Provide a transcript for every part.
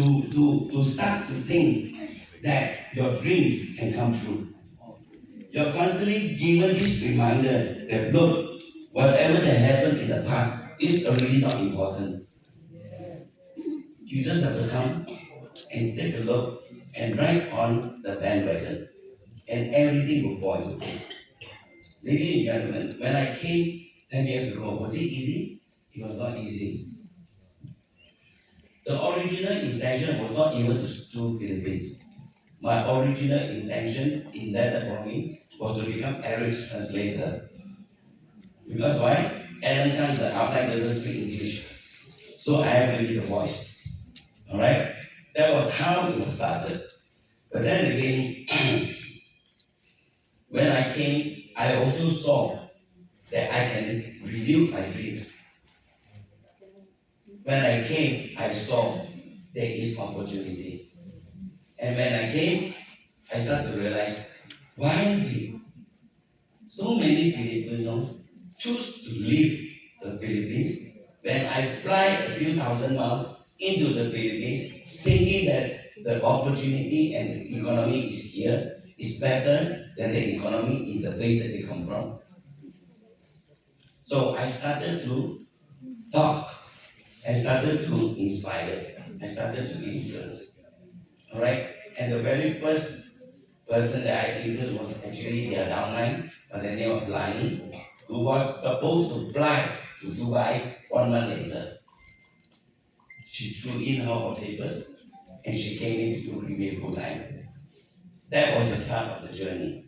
to start to think that your dreams can come true. You're constantly given this reminder that look, whatever that happened in the past is already not important. You just have to come and take a look and ride on the bandwagon, and everything will fall into place. Ladies and gentlemen, when I came 10 years ago, was it easy? It was not easy. The original intention was not even to do Philippines. My original intention in that for me was to become Eric's translator. Because why? Alan Khan, the outline doesn't speak English. So I have to give a voice. Alright? That was how it was started. But then again, when I came, I also saw that I can reveal my dreams. When I came, I saw there is opportunity. And when I came, I started to realize why did so many Filipinos choose to leave the Philippines when I fly a few thousand miles into the Philippines, thinking that the opportunity and economy is here, is better than the economy in the place that they come from. So I started to talk. I started to inspire. I started to influence. Alright? And the very first person that I influenced was actually their downline by the name of Lani, who was supposed to fly to Dubai 1 month later. She threw in her papers and she came in to remain full time. That was the start of the journey.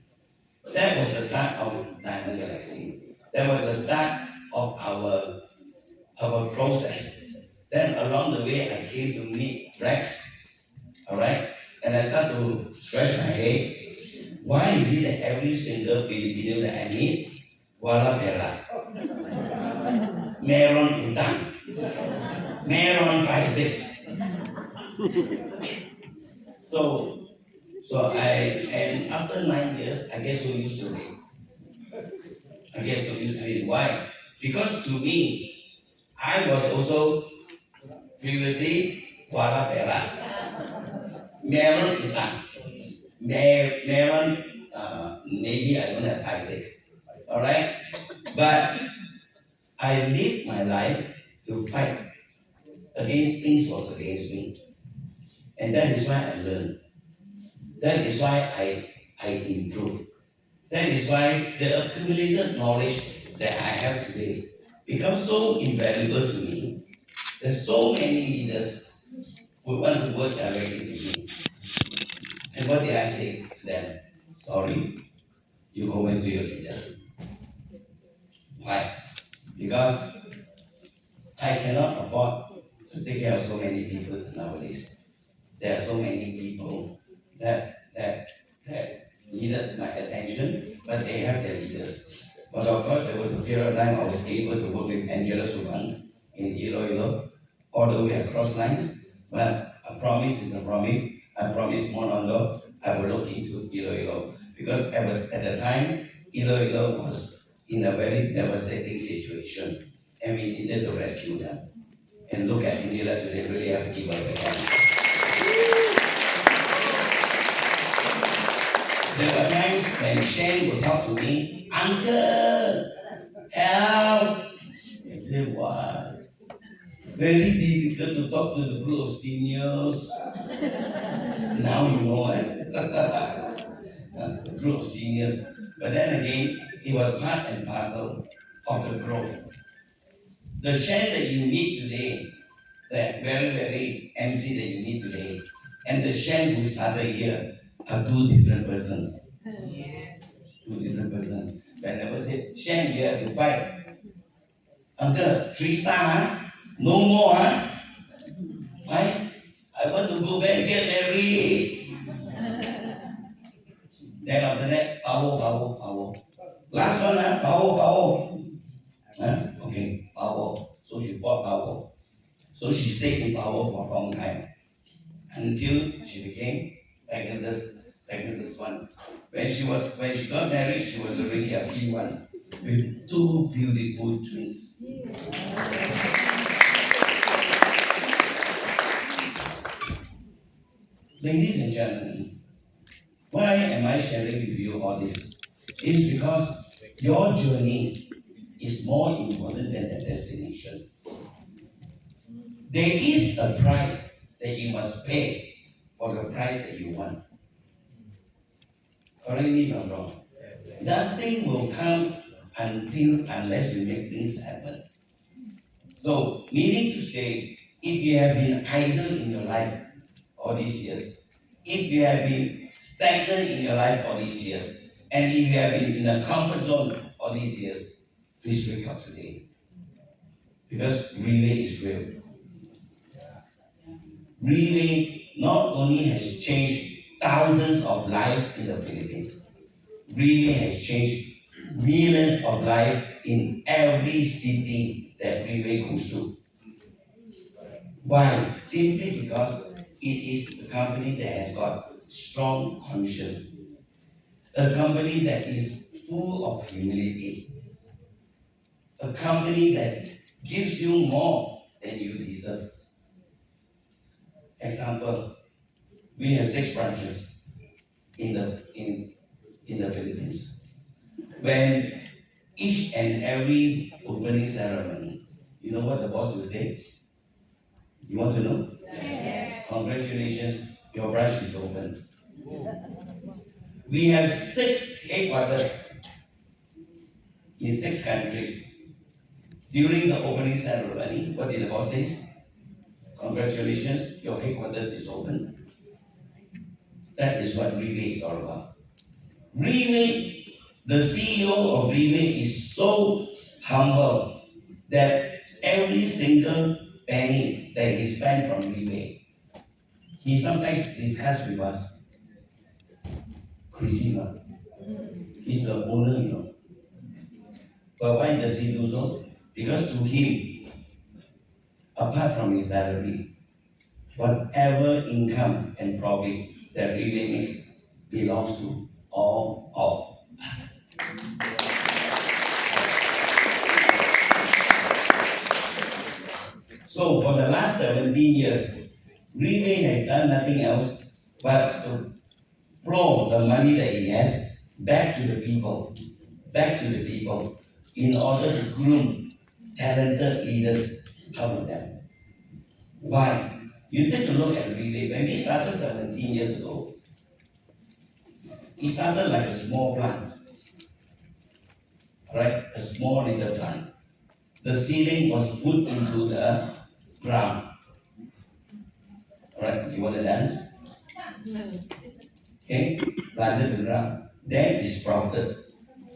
That was the start of Diamond Galaxy. That was the start of our process. Then along the way, I came to meet Rex, all right? And I start to scratch my head. Why is it that every single Filipino that I meet, wala pera, meron utang, meron 5-6. So, and after 9 years, I get so used to it. I get so used to it. Why? Because to me, I was also previously wala pera, meron utang. Meron, maybe I don't have 5-6. All right, but I live my life to fight against things was against me, and that is why I learn. That is why I improve. That is why the accumulated knowledge that I have today becomes so invaluable to me that so many leaders would want to work directly with me. And what did I say to them? Sorry, you go back to your leader. Why? Because I cannot afford to take care of so many people nowadays. There are so many people that needed my attention, but they have their leaders. But of course, there was a period of time I was able to work with Angela Subang in Iloilo, although we have cross lines, but a promise is a promise. I promise Monondo I will look into Iloilo because at the time, Iloilo was in a very devastating situation and we needed to rescue them. And look at India today, really have to give up again. There were times when Shane would talk to me, Uncle, help. I said, what? Very difficult to talk to the group of seniors. Now you know it. A group of seniors. But then again, it was part and parcel of the growth. The Shane that you meet today, the very MC that you meet today, and the Shane who started here are two different persons. Two different persons. Whenever say, Shane, you have to fight. Uncle, 3 star, huh? No more, huh? Why? I want to go back and get married. Then after that, power. Last one, huh? Power. Huh? Okay, power. So she fought power. So she stayed in power for a long time until she became Pegasus 1. When she got married, she was already a P1 with 2 beautiful twins. Ladies and gentlemen, why am I sharing with you all this? It's because your journey is more important than the destination. There is a price that you must pay for the price that you want. Correct me if I'm wrong. Nothing will come unless you make things happen. So, meaning to say, if you have been idle in your life all these years, if you have been stagnant in your life all these years, and if you have been in a comfort zone all these years, please wake up today. Because relay is real. Relay not only has changed thousands of lives in the Philippines, Relay has changed millions of lives in every city that Relay goes to. Why? Simply because it is a company that has got strong conscience, a company that is full of humility, a company that gives you more than you deserve. Example, we have 6 branches in the Philippines. When each and every opening ceremony, you know what the boss will say? You want to know? Yes. Congratulations, your branch is open. We have 6 headquarters in 6 countries. During the opening ceremony, what did the boss say? Congratulations, your headquarters is open. That is what Relay is all about. Relay, the CEO of Relay is so humble that every single penny that he spent from Relay, he sometimes discuss with us. Christina, he's the owner, you know. But why does he do so? Because to him, apart from his salary, whatever income and profit that Relay makes belongs to all of us. So for the last 17 years, Relay has done nothing else but to flow the money that he has back to the people, in order to groom talented leaders out of them. Why? You take a look at Relay. When we started 17 years ago, it started like a small plant, right? A small little plant. The seedling was put into the ground. Right? You want to dance? Okay? Planted the ground. Then it sprouted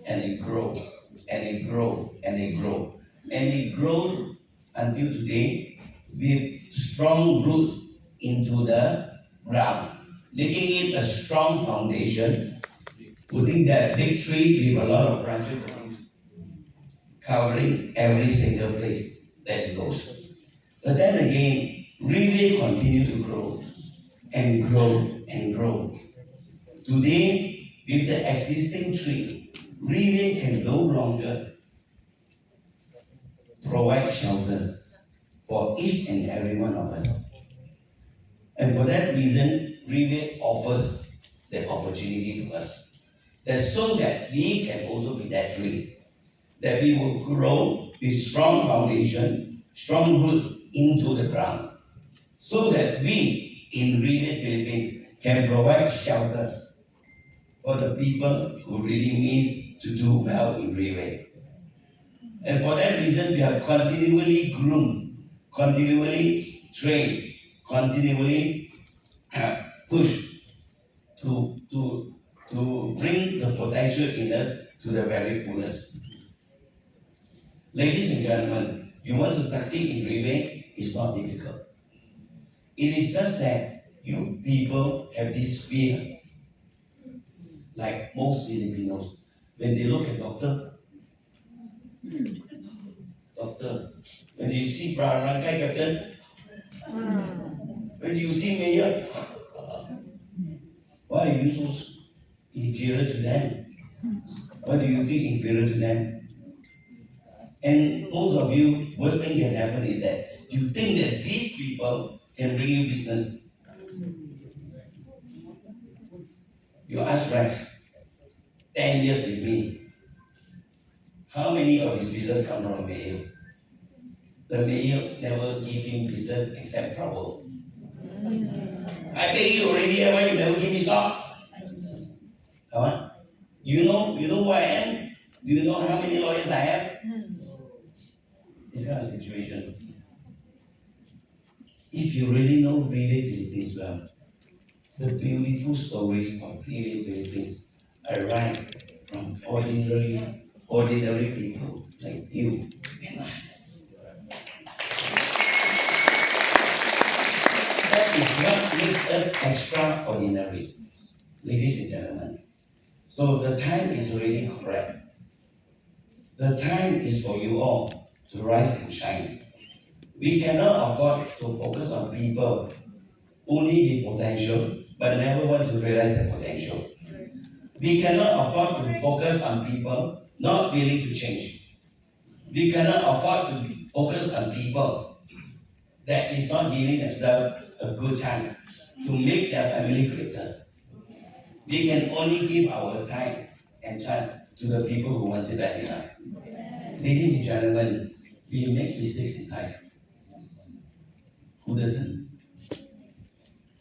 and it grew and it grew and it grew. And it grew until today with strong roots into the ground, making it a strong foundation, putting that big tree with a lot of branches covering every single place that it goes. But then again, Relay continue to grow and grow and grow. Today, with the existing tree, Relay can no longer provide shelter for each and every one of us. And for that reason, Relay offers the opportunity to us. That so that we can also be that tree, that we will grow with strong foundation, strong roots into the ground, so that we in Relay Philippines can provide shelter for the people who really needs to do well in Relay. And for that reason, we are continually groomed, continually trained, continually push to bring the potential in us to the very fullest. Ladies and gentlemen, you want to succeed in Relay, it's not difficult. It is just that you people have this fear, like most Filipinos. When they look at doctor, when you see Barangay Captain, when you see Mayor, why are you so inferior to them? Why do you feel inferior to them? And most of you, worst thing that happen is that you think that these people can bring you business. You ask Rex, 10 years with me, how many of his business come from the mayor? The mayor never give him business except trouble. I pay you already, why you never give me stock? Come on. You know who I am? Do you know how many lawyers I have? This kind of situation. If you really know Relay Philippines well, the beautiful stories of Relay Philippines arise from ordinary people like you and I. That is what makes us extraordinary, ladies and gentlemen. So the time is really correct. The time is for you all to rise and shine. We cannot afford to focus on people only the potential, but never want to realize the potential. We cannot afford to focus on people not willing to change. We cannot afford to focus on people that is not giving themselves a good chance to make their family greater. We can only give our time and chance to the people who want it bad enough. Ladies and gentlemen, we make mistakes in life. Who doesn't?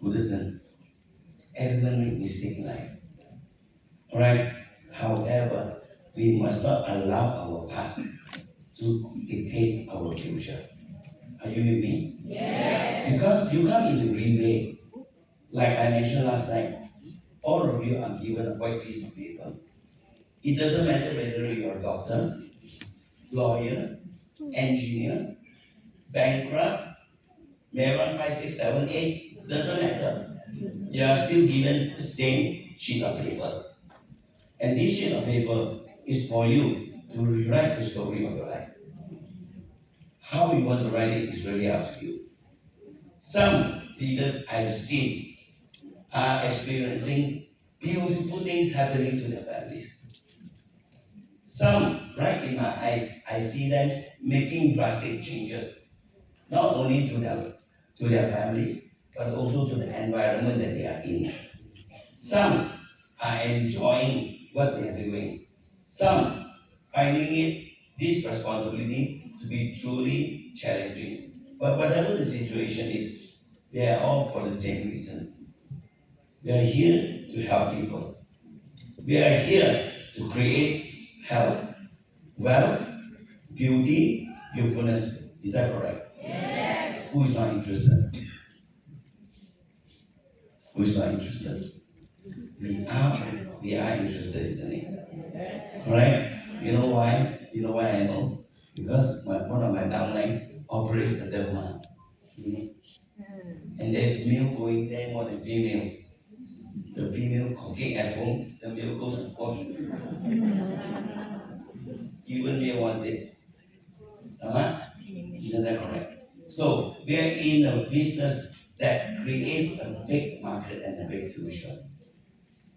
Who doesn't? Everyone make mistakes in life. Alright? However, we must not allow our past to dictate our future. Are you with me? Yes. Because you come into Greenway, like I mentioned last night, all of you are given a white piece of paper. It doesn't matter whether you're a doctor, lawyer, engineer, bankrupt, Maryland 5678, doesn't matter. You are still given the same sheet of paper. And this sheet of paper is for you to rewrite the story of your life. How you want to write it is really up to you. Some leaders I've seen are experiencing beautiful things happening to their families. Some, right in my eyes, I see them making drastic changes, not only to their families, but also to the environment that they are in. Some are enjoying what they are doing. Some finding this responsibility to be truly challenging. But whatever the situation is, we are all for the same reason. We are here to help people. We are here to create health, wealth, beauty, youthfulness. Is that correct? Yes. Who is not interested? Who is not interested? We are, we are interested, isn't it? Correct? You know why? You know why I know? Because one of my downline operates the derma. And there's male going there more than female. The female cooking at home, the male goes and wash. Even male wants it. Isn't that correct? So we are in a business that creates a big market and a big future.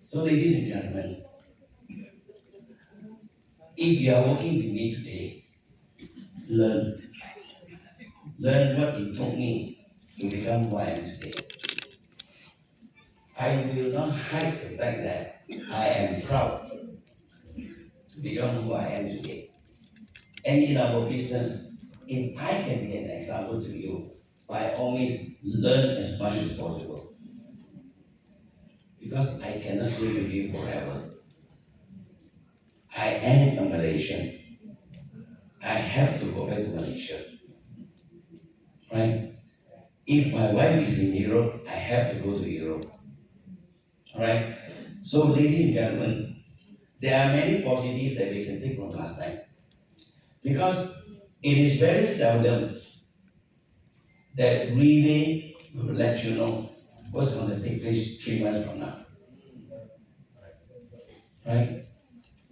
So ladies and gentlemen, if you are working with me today, learn. Learn what it took me to become who I am today. I will not hide the fact that I am proud to become who I am today. And in our business, if I can be an example to you, by all means, learn as much as possible. Because I cannot stay with you forever. I am a Malaysian. I have to go back to Malaysia. Right? If my wife is in Europe, I have to go to Europe. Alright? So, ladies and gentlemen, there are many positives that we can take from last time. Because it is very seldom that Relay will let you know what's going to take place 3 months from now. Right?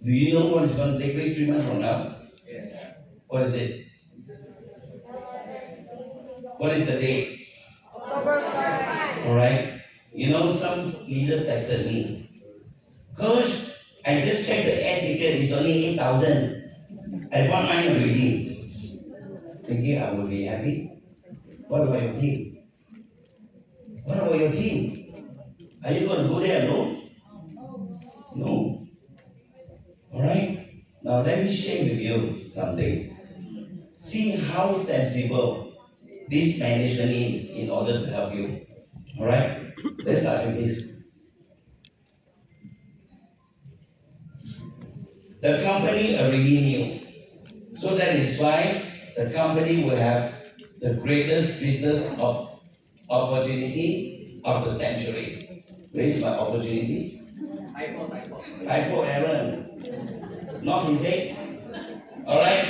Do you know what is going to take place 3 months from now? Yes. What is it? What is the date? October 5. Alright? You know, some leaders texted me, Coach, I just checked the air ticket, it's only 8,000. I bought mine already. Thinking I will be happy. What about your team? What about your team? Are you going to go there alone? me share with you something. See how sensible this management in order to help you. Alright? Let's start with this. The company already knew. So that is why the company will have the greatest business opportunity of the century. Where is my opportunity? Typo error. Not his head. Alright?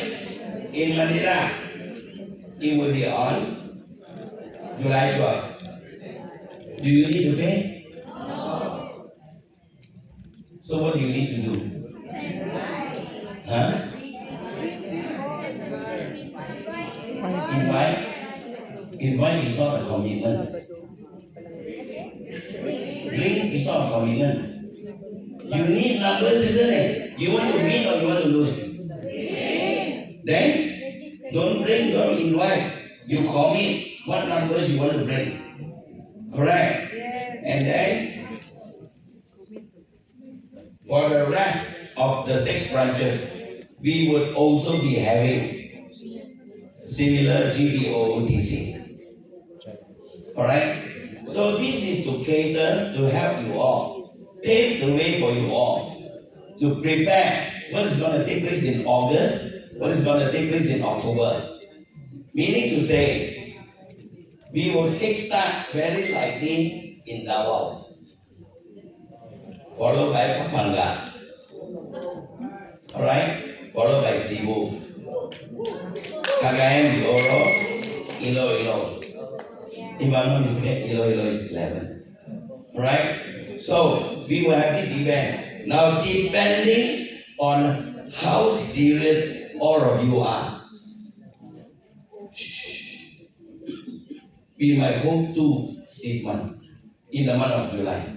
In Manila, it will be on July 12th. Do you need to pay? So what do you need to do? Huh? Invite? Invite is not a commitment. Bring is not a commitment. You need numbers, isn't it? You want to win or you want to lose? Then don't bring, don't invite. You commit what numbers you want to bring. Correct? And then for the rest of the 6 branches, we would also be having similar GPOTC. Alright? So this is to cater, to help you all, pave the way for you all, to prepare what is going to take place in August, what is going to take place in October. Meaning to say, we will kickstart very likely in Davao, followed by Pampanga, alright? Followed by Cebu, Cagayan de Oro, Iloilo. If I'm not mistaken, Iloilo is 11. Right? So we will have this event. Now, depending on how serious all of you are, we might hold 2 this month, in the month of July.